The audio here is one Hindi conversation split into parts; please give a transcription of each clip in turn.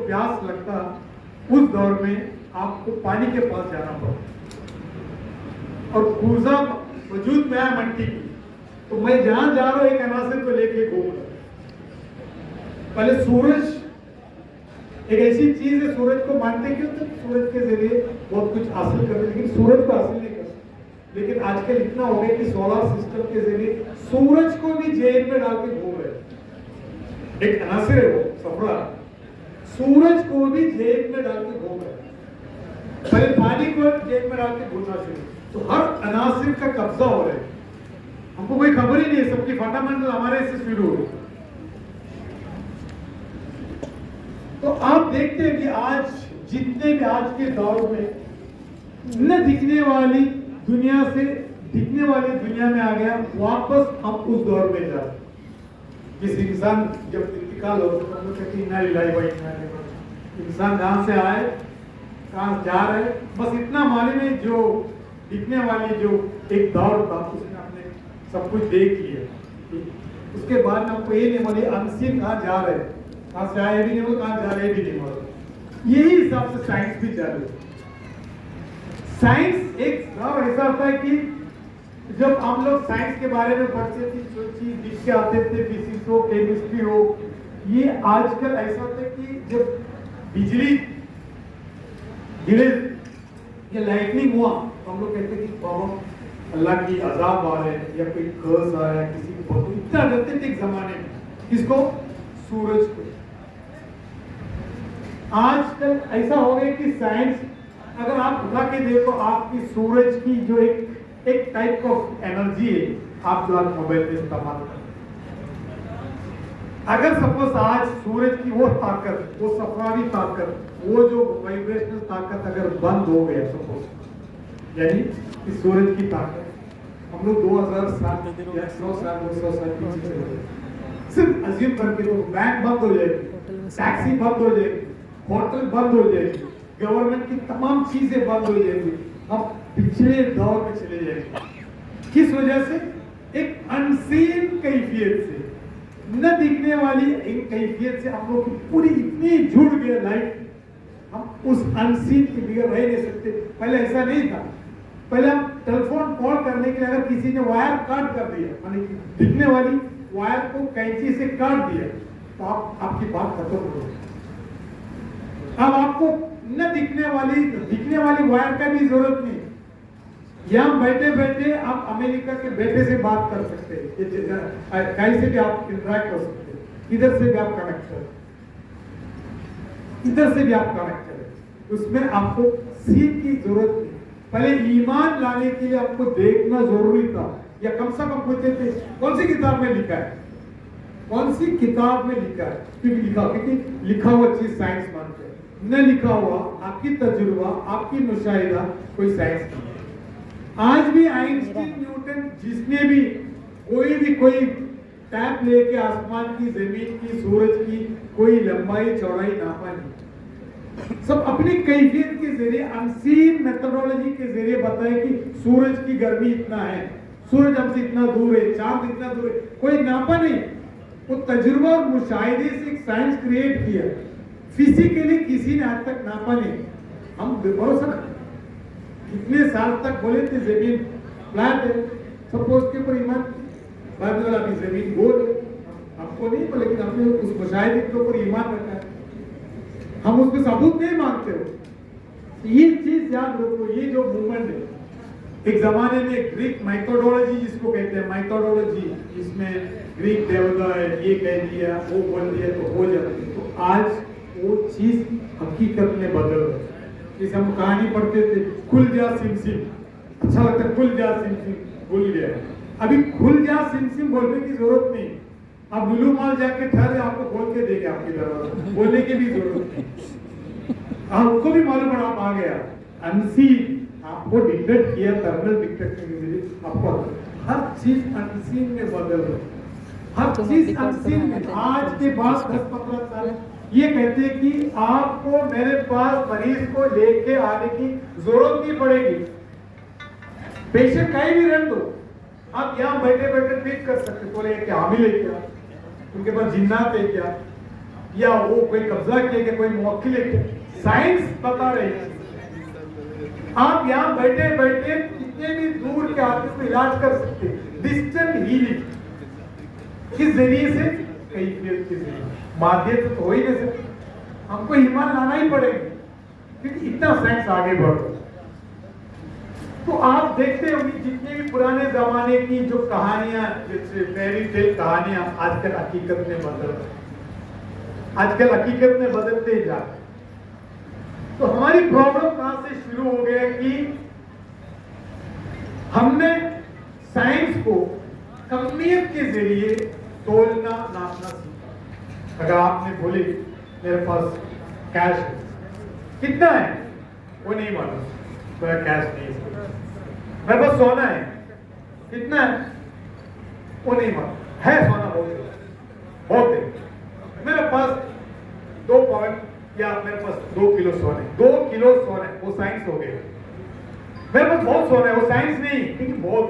प्यास लगता, उस दौर में आपको पानी के पास जाना पड़ता और कूजा वजूद में है मट्टी की, तो मैं जहां जा रहा हूं एक अनासिर को लेके घूम रहा। पहले सूरज एक ऐसी चीज है, सूरज को मानते क्यों? तो सूरज के जरिए बहुत कुछ हासिल कर, लेकिन सूरज को हासिल नहीं कर सकते। लेकिन आजकल इतना हो गया कि सोलर सिस्टम के जरिए सूरज को भी जेब में डाल के घूम रहे। एक अनासिर है वो सफरा, सूरज को भी जेब में डाल के घूम रहे। पहले पानी को जेब में डाल के घूमना शुरू, तो हर अनासिर का कब्जा हो रहा है। हमको कोई खबर ही नहीं है, सबकी फंडामेंटल हमारे से शुरू हो। तो आप देखते हैं कि आज जितने भी आज के दौर में न दिखने वाली दुनिया से दिखने वाली दुनिया में आ गया, वापस हम उस दौर में जा रहे। जिस इंसान जब इंतकाल हो तो हम कहते हैं इंसान जहां से आए कहां जा रहे, बस इतना मालूम है। जो दिखने वाली जो एक दौर था उसमें हमने सब कुछ देख लिया, उसके बाद में हमको ये नहीं मालूम अनसीन कहां जा रहे, कहां से आए भी नहीं मालूम, कहां जा रहे भी नहीं मालूम। यही हिसाब से साइंस भी चालू है। साइंस एक दौर ऐसा होता है कि जब हम लोग साइंस के बारे में पढ़ते थे, जो चीज दिख के आते थे, फिजिक्स हो, केमिस्ट्री हो, ये आजकल ऐसा होता है कि जब बिजली गिरे या लाइटनिंग हुआ तो हम लोग कहते हैं कि बाबा अल्लाह की अजाब आ रहे हैं या कोई कर्ज आ रहा है, किसी को बहुत इतना डरते थे एक जमाने में। किसको? सूरज को। आजकल ऐसा हो गया कि साइंस अगर आप उठा के देखो, आपकी सूरज की जो एक टाइप ऑफ एनर्जी है, आप जो आज मोबाइल में इस्तेमाल करते, अगर सपोज आज सूरज की वो ताकत, वो सफरावी ताकत, वो जो वाइब्रेशनल ताकत अगर बंद हो गया सपोज, यानी कि सूरज की ताकत हम लोग 2000 साल या 100 साल 200 साल पीछे चले गए, सिर्फ अज्यूम करके तो बैंक बंद हो जाएगी, टैक्सी बंद हो जाएगी, होटल बंद हो जाएगी, गवर्नमेंट की तमाम चीजें बंद हो जाएगी, हम पिछले दौर में चले जाएंगे। किस वजह से? एक अनसीन कैफियत से, न दिखने वाली एक कैफियत से हम लोग की पूरी इतनी जुड़ गई लाइफ, हम उस अनसीन के बगैर रह नहीं सकते। पहले ऐसा नहीं था। पहले हम टेलीफोन कॉल करने के लिए अगर किसी ने वायर काट कर दिया, माने दिखने वाली वायर को कैंची से काट दिया, तो आपकी बात खत्म हो गई। अब आपको न दिखने वाली वायर का भी जरूरत नहीं। यहाँ बैठे बैठे आप अमेरिका के बेटे से बात कर सकते हैं, कहीं से भी आप इंटरेक्ट हो सकते हैं, इधर से भी आप कनेक्ट करें, इधर से भी आप कनेक्ट करें। उसमें आपको सीख की जरूरत नहीं। पहले ईमान लाने के लिए आपको देखना जरूरी था, या कम से कम पूछते थे कौन सी किताब में लिखा है, कौन सी किताब में लिखा है, क्योंकि लिखा हुआ चीज साइंस मानते हैं, न लिखा हुआ आपकी तजुर्बा, आपकी मुशाहिदा कोई साइंस नहीं है। आज भी आइंस्टीन, न्यूटन, जिसने भी कोई टैप लेके आसमान की, जमीन की, सूरज की कोई लंबाई चौड़ाई नापा नहीं, सब अपनी कैफियत के जरिए अनसीन मेथोडोलॉजी के जरिए बताए कि सूरज की गर्मी इतना है, सूरज हमसे इतना दूर है, चांद इतना दूर है, कोई नापा नहीं। वो तजुर्बा और मुशाहिदे से एक साइंस क्रिएट किया, फिजिकली किसी ने आज तक नापा नहीं। हम भरोसा इतने साल तक बोले थे जमीन फ्लैट है, सपोज के ऊपर ईमान, बाद में अभी जमीन गोल है, हमको नहीं, लेकिन हमने उस मुशाहिदे के ऊपर ईमान रखा है, हम उसमें सबूत नहीं मांगते हो। ये चीज याद रखो, ये जो मूवमेंट है, एक जमाने में ग्रीक माइथोडोलॉजी जिसको कहते हैं, माइथोडोलॉजी, इसमें ग्रीक देवता है, ये कह दिया, वो बोल दिया तो हो जाती, तो आज वो चीज हकीकत में बदल रही है। जैसे हम कहानी पढ़ते थे, खुल जा सिमसिम, अच्छा लगता है, खुल जा सिमसिम, खुल गया। अभी खुल जा सिमसिम बोलने की जरूरत नहीं, आप लुलु मॉल जाके ठहरे, आपको खोल के देंगे आपकी दरवाजा, बोलने की भी जरूरत नहीं, आपको भी मालूम पड़ा आप आ गया। अनसीन आपको डिटेक्ट किया, थर्मल डिटेक्शन के जरिए आपको हर चीज अनसीन में बदल रही, हर चीज अनसीन में। आज के बाद 10-15 साल ये कहते हैं कि आपको मेरे पास मरीज को लेके आने की जरूरत नहीं पड़ेगी, पेशेंट कहीं भी रख दो, आप यहाँ बैठे बैठे ट्रीट कर सकते। बोले क्या हामिल है क्या, उनके पास जिन्नात है क्या, या वो कोई कब्जा किया कि कोई मुवक्किल है, साइंस बता रही है। आप यहाँ बैठे बैठे कितने भी दूर के आदमी को इलाज कर सकते हैं, डिस्टेंट हीलिंग किस जरिए से, कैफियत के जरिए, माध्यम तो हो ही नहीं सकते। हमको ईमान लाना ही पड़ेगा क्योंकि इतना साइंस आगे बढ़ रहा है। तो आप देखते होंगे जितने भी पुराने जमाने की जो कहानियां, जैसे फेरी टेल कहानियां, आजकल हकीकत में बदलते जा रहे। तो हमारी प्रॉब्लम कहां से शुरू हो गया कि हमने साइंस को कमियत के जरिए तोलना नापना सीखा। अगर आपने बोले मेरे पास कैश है, कितना है वो नहीं मालूम, मेरा कैश नहीं है। मेरे पास सोना है, कितना है वो नहीं मालूम, है सोना बहुत है। मेरे पास 2 पॉइंट या मेरे पास 2 किलो सोने, 2 किलो सोने, वो साइंस हो गया। मेरे पास बहुत सोना है, वो साइंस नहीं, क्योंकि बहुत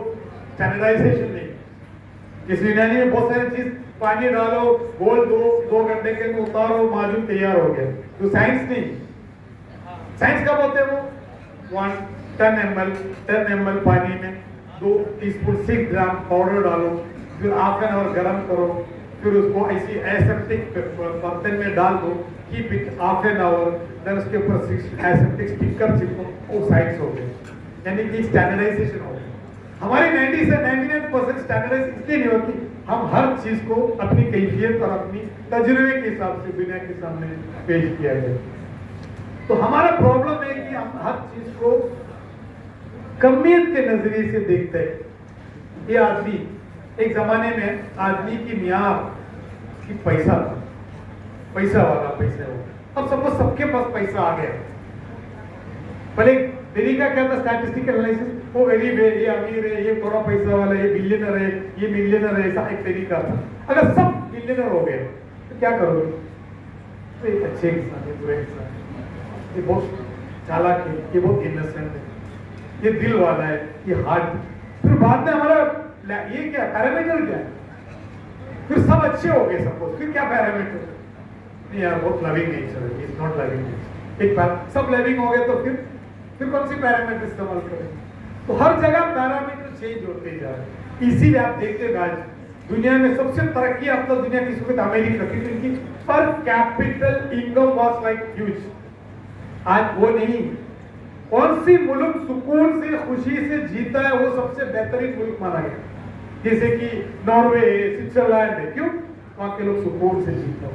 स्टैंडर्डाइजेशन नहीं। इस विज्ञानी में बहुत सारी चीज, पानी डालो, गोल 2 घंटे के अंदर उतारो, माजून तैयार हो गया, तो साइंस नहीं। साइंस कब होते हैं वो 10 ml पानी में 2 टीस्पून 6 ग्राम पाउडर डालो, फिर हाफ एन आवर गर्म करो, फिर उसको ऐसी एसेप्टिक बर्तन में डाल दो, keep it half an hour, then उसके ऊपर एसेप्टिक स्टिकर चिपको, वो साइंस हो गए, यानी कि स्टैंडर्डाइजेशन हो गई। हमारी 90 से 99% स्टैंडर्डाइज इसलिए नहीं होती, हम हर चीज को अपनी कैफियत और अपनी तजुर्बे के हिसाब से दुनिया के सामने पेश किया गया। तो हमारा प्रॉब्लम है कि हम हर चीज को कमियत के नजरिए से देखते हैं। ये आदमी, एक जमाने में आदमी की मियार की पैसा था, पैसा वाला पैसा हो। अब सपोज सबके पास पैसा आ गया, पहले तरीका क्या था, स्टैटिस्टिकल एनालिसिस, वो गरीब है, ये अमीर है, ये थोड़ा पैसा वाला है, ये बिलियनर है, ये मिलियनर है, ऐसा एक तरीका था। अगर सब बिलियनर हो गए तो क्या करोगे? तो एक अच्छे इंसान है, बुरे इंसान है, ये बहुत चालाक है, ये बहुत इनोसेंट है, ये दिल वाला है, ये हार्ट। फिर बाद में हमारा ये क्या पैरामीटर क्या है? फिर सब अच्छे हो गए सपोज, फिर क्या पैरामीटर? नहीं यार, बहुत लविंग नेचर है, इज नॉट लविंग नेचर। एक बार सब लविंग हो गए तो फिर कौन सी पैरामीटर इस्तेमाल करें? तो हर जगह पैरामीटर चेंज होते जा रहे। इसीलिए आप देखते हैं आज दुनिया में सबसे तरक्की अब तक दुनिया की सुविधा अमेरिका की, क्योंकि पर capital income was like huge. आज वो नहीं, कौन सी मुल्क सुकून से खुशी से जीता है वो सबसे बेहतरीन मुल्क माना गया, जैसे कि नॉर्वे है, स्विट्जरलैंड है। क्यों? वहां के लोग सुकून से जीते हो।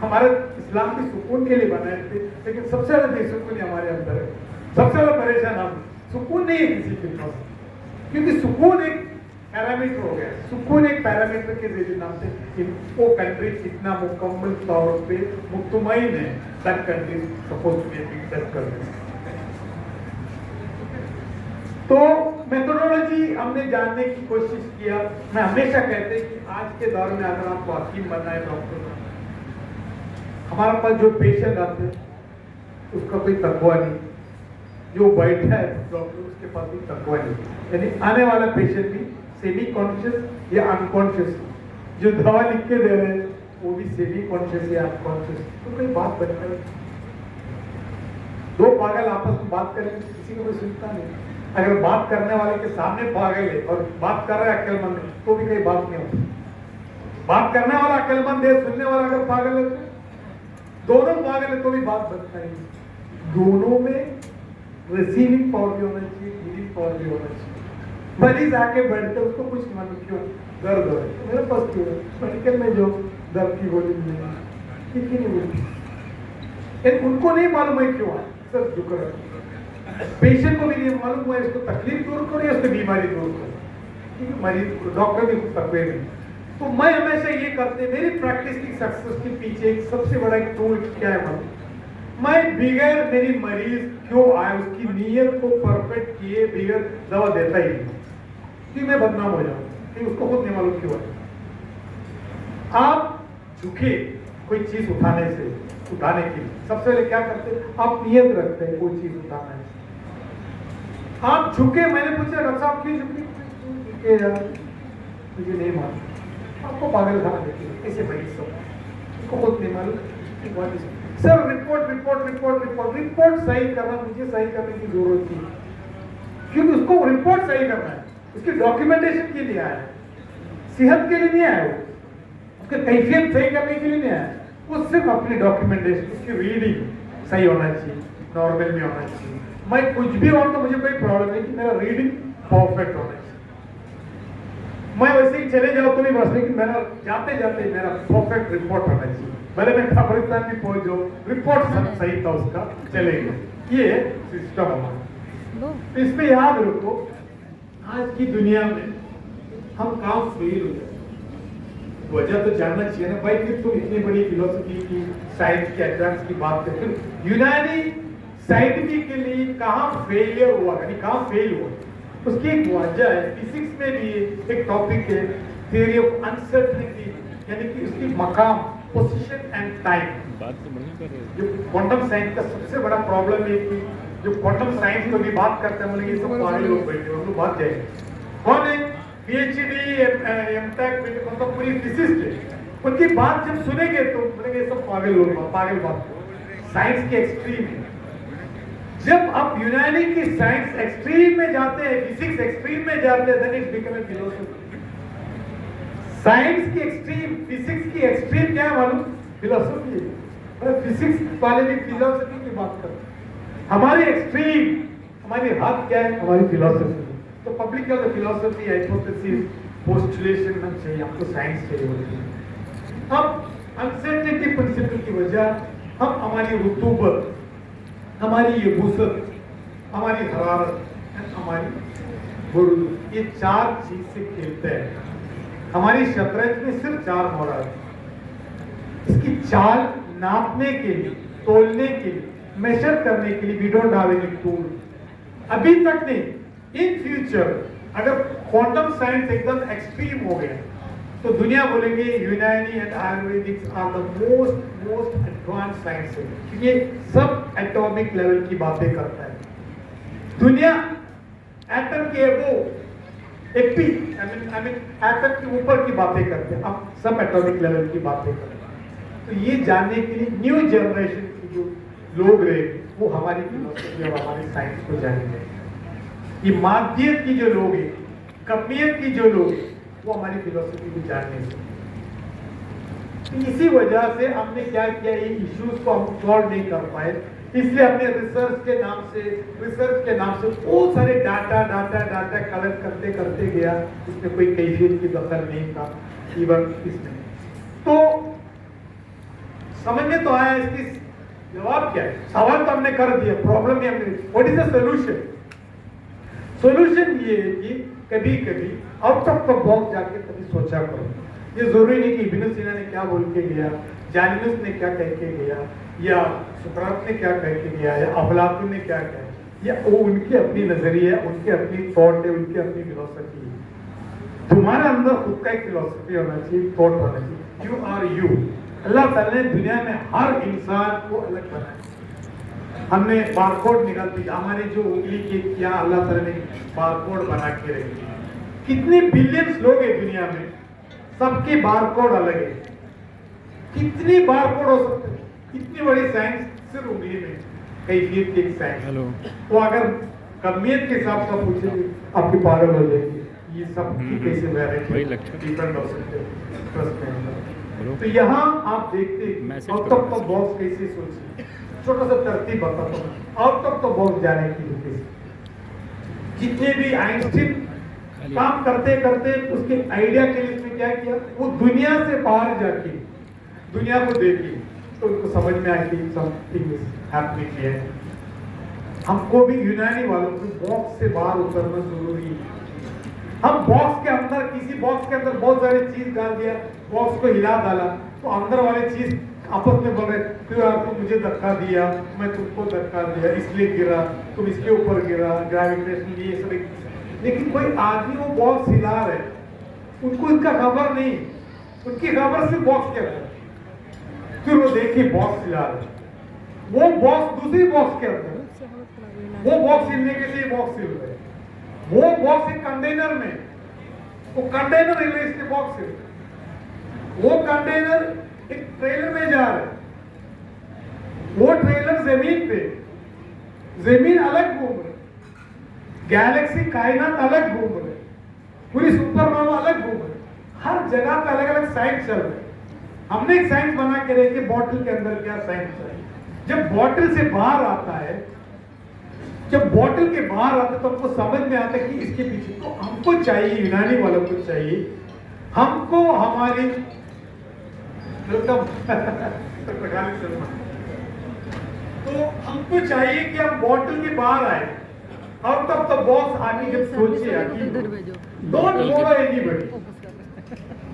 हमारे इस्लाम भी सुकून के लिए बनाए थे, लेकिन सबसे ज्यादा बेसुकून हमारे अंदर है, सबसे ज्यादा परेशान हम। सुकून नहीं है किसी के पास, क्योंकि सुकून एक पैरामीटर हो गया। सुकून एक पैरामीटर के जरिए नाम से कि वो कंट्री कितना मुकम्मल तौर पे मुतमईन है, that country suppose to be a big country. तो मेथोडोलॉजी हमने जानने की कोशिश किया। मैं हमेशा कहते हैं कि आज के दौर में अगर आपको हकीम बनना है, डॉक्टर, हमारे पास जो पेशेंट आते हैं उसका कोई तकवा नहीं, जो बैठा है डॉक्टर उसके पास भी तकवा नहीं, यानी आने वाला पेशेंट भी सेमी कॉन्शियस या अनकॉन्शियस, जो दवा लिख के दे रहे हैं वो भी सेमी कॉन्शियस या अनकॉन्शियस। तो कोई बात बनता है, दो पागल आपस में बात करेंगे, किसी को कोई सुनता नहीं। अगर बात करने वाले के सामने पागल है और बात कर रहा है अक्लमंद है, तो भी कोई बात नहीं होती। बात करने वाला अक्लमंद है, सुनने वाला अगर पागल है, दोनों पागल है तो भी बात बनता है। दोनों में रिसीविंग पावर भी होना चाहिए, गिविंग पावर भी होना चाहिए। मरीज आके बैठते उसको कुछ नहीं मालूम क्यों दर्द हो रहा है, मेरे पास क्यों है, मेडिकल में जो दर्द की गोली मिलेगी नहीं मिलती, उनको नहीं मालूम है क्यों है, सर झुक रहा है। पेशेंट को भी नहीं मालूम हुआ इसको तकलीफ दूर करो या उसकी बीमारी दूर करो, क्योंकि मरीज डॉक्टर भी तकवे नहीं। तो मैं हमेशा ये करते, मेरी प्रैक्टिस की सक्सेस के पीछे एक सबसे बड़ा एक टूल क्या है मालूम? मैं बिगैर मेरी मरीज क्यों आए उसकी नीयत को परफेक्ट किए बगैर दवा देता ही नहीं, कि मैं बदनाम हो जाऊं, कि उसको खुद नहीं मालूम क्यों है। आप झुके कोई चीज उठाने के लिए सबसे पहले क्या करते हैं? आप नियत रखते हैं कोई चीज उठाना है, आप झुके। मैंने पूछा डॉक्टर साहब क्यों झुके? यार मुझे नहीं मालूम। आपको पागल खाना देते कैसे मरीज सब, उसको खुद नहीं मालूम, asking what is sir report सही करना, मुझे सही करने की जरूरत थी, क्योंकि उसको रिपोर्ट सही करना है, उसकी डॉक्यूमेंटेशन के लिए आया है, सेहत के लिए नहीं आया, वो उसके कैफियत सही करने के लिए नहीं आया, वो सिर्फ अपनी डॉक्यूमेंटेशन, उसकी रीडिंग सही होना चाहिए, नॉर्मल में होना चाहिए। मैं कुछ भी हो तो मुझे कोई प्रॉब्लम नहीं कि मेरा रीडिंग परफेक्ट होना चाहिए, मैं वैसे ही चले जाऊँ तो भी बस, लेकिन मेरा जाते जाते मेरा परफेक्ट रिपोर्ट होना चाहिए, भले मैं कब्रिस्तान भी पहुंच जाऊँ, रिपोर्ट सब सही था उसका, चलेगा। ये सिस्टम हमारा। तो इसमें याद रखो, आज की दुनिया में हम काम फेल हो जाते, वजह तो जानना चाहिए ना भाई, फिर तुम इतनी बड़ी फिलोसफी की, साइंस के एडवांस की बात करते हो, यूनानी साइंटिफिकली कहाँ फेलियर हुआ, यानी कहाँ फेल हुआ, उसकी एक वजह है। फिजिक्स में भी एक टॉपिक है, थ्योरी ऑफ अनसर्टेनिटी, यानी कि उसकी मकाम, पोजीशन एंड टाइम। बात तो बढ़िया कर रहे हो। जो क्वांटम साइंस का सबसे बड़ा प्रॉब्लम है कि जो क्वांटम साइंस को भी बात करते हैं, बोले ये सब पागल लोग बैठे हैं, हम लोग बात जाएंगे। कौन है पीएचडी एमटेक मतलब पूरी फिजिसिस्ट है, उनकी बात जब सुनेंगे तो बोलेंगे ये सब पागल लोग, पागल बात, साइंस के एक्सट्रीम है। जब आप यूनानी की साइंस एक्सट्रीम में जाते हैं, फिजिक्स एक्सट्रीम में जाते हैं, then it's become a philosophy. Science की एक्सट्रीम, फिजिक्स की एक्सट्रीम क्या है मालूम? फिलोसफी है। मतलब फिजिक्स वाले भी फिलोसफी की बात करते हैं, हमारी एक्सट्रीम, हमारी हद क्या है? हमारी फिलोसफी। तो पब्लिक का फिलोसफी, हाइपोथेसिस, पोस्टुलेशन में चाहिए, हमको साइंस चाहिए होती है। अब अनसर्टेनिटी प्रिंसिपल की वजह हम हमारी रुतूबत, हमारी ये वुसअत, हमारी हरारत, हमारी बुर्द, ये चार चीज से खेलते हैं। हमारी शतरंज में सिर्फ चार मोड़ आते हैं। इसकी चाल नापने के लिए, तोलने के लिए, मेजर करने के लिए we don't have any tool अभी तक नहीं। इन फ्यूचर अगर क्वांटम साइंस एकदम एक्सट्रीम हो गया तो दुनिया बोलेंगे Unani and Ayurvedics are the most advance science है, क्योंकि सब एटॉमिक लेवल की बातें करता है। दुनिया एटम के वो एटम के ऊपर की बातें करते हैं, अब सब एटॉमिक लेवल की बातें करते हैं। तो ये जानने के लिए न्यू जनरेशन के जो लोग रहे वो हमारी फिलोसफी और हमारी साइंस को जानेंगे। ये माध्यम की जो लोग हैं, कमियत की जो लोग हैं, वो हमारी फिलोसफी को जानने से। इसी वजह से हमने क्या किया, ये इश्यूज को हम सॉल्व नहीं कर पाए, इसलिए हमने रिसर्च के नाम से बहुत सारे डाटा कलेक्ट करते करते गया, इसमें कोई कैफियत की दखल नहीं था इवन इसमें। तो समझ में तो आया इसकी जवाब क्या है, सवाल तो हमने कर दिया, प्रॉब्लम ही हमने, what is the solution? Solution ये है कि कभी कभी आउट ऑफ द बॉक्स जाके कभी सोचा करो। ये जरूरी नहीं कि इब्न सीना ने क्या बोल के गया, जालिमस ने क्या कह के गया, या सुकरात ने क्या कह के गया, या अफलातून ने क्या कहा, या वो उनकी अपनी नजरिया है, उनकी अपनी थॉट है, उनकी अपनी फिलोसफी है। तुम्हारे अंदर खुद का एक फिलोसफी होना चाहिए, थॉट होना चाहिए। You are you. अल्लाह ताला ने दुनिया में हर इंसान को अलग बनाया। हमने बारकोड निकाल दिया, हमारे जो उंगली के क्या अल्लाह ताला ने बारकोड बना के रखी। कितने बिलियंस लोग हैं दुनिया में, सबके बारकोड अलग है। कितनी बारकोड हो सकते हैं? इतनी बड़ी साइंस सिर्फ उंगली में, कैफियत की साइंस। वो अगर कमियत के हिसाब से पूछेंगे आपकी पागल हो जाएगी, ये सब कैसे वैरायटी डिफरेंट हो सकते हैं। तो यहाँ आप देखते आउट ऑफ द बॉक्स कैसे सोचिए, छोटा सा तरतीब बताता हूँ आउट ऑफ द बॉक्स जाने की लिए। जितने भी आइंस्टीन काम करते करते उसके आइडिया के लिए उसने क्या किया, वो दुनिया से बाहर जाके दुनिया को देखी तो उनको समझ में आई कि समथिंग इज हैपनिंग हियर। हमको भी यूनानी वालों को बॉक्स से बाहर उतरना जरूरी है। हम बॉक्स के अंदर, किसी बॉक्स के अंदर बहुत सारी चीज डाल दिया, बॉक्स को हिला डाला, तो अंदर वाले चीज आपस में बोल रहे तो यार तुम मुझे धक्का दिया, मैं तुमको धक्का दिया, इसलिए गिरा, तुम इसके ऊपर गिरा, ग्रेविटेशन, ये सब। लेकिन कोई आदमी वो बॉक्स हिला रहे, उनको इनका खबर नहीं, उनकी खबर सिर्फ बॉक्स के अंदर। फिर वो देखिए बॉक्स हिला रहे, वो बॉक्स दूसरी बॉक्स के अंदर, वो बॉक्स हिलने के लिए बॉक्स हिल रहे, वो बॉक्स एक कंटेनर में, वो कंटेनर हिल रहे इसके बॉक्स हिल, वो कंटेनर एक ट्रेलर में जा रहे, वो ट्रेलर जमीन पे, जमीन अलग घूम रहे, गैलेक्सी कायनात अलग घूम रहे, पूरी सुपरनोवा अलग घूम रहे, हर जगह पे अलग अलग साइंस चल रहे। हमने एक साइंस बना के रखे बॉटल के अंदर क्या साइंस है। जब बॉटल से बाहर आता है, जब बॉटल के बाहर आता है तो हमको समझ में आता है कि इसके पीछे तो हमको चाहिए, यूनानी वालों को चाहिए, हमको हमारी तो हमको चाहिए कि हम बॉटल के बाहर आए। आउट ऑफ द बॉक्स आके जब सोचिए, डोंट फॉलो एनीबॉडी,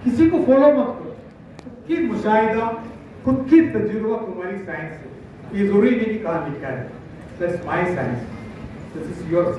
किसी को फॉलो मत करो, कि मुशाहिदा खुद की तजुर्बा तुम्हारी साइंस है। ये जरूरी नहीं कि कहाँ लिखा है, that's my science, this is your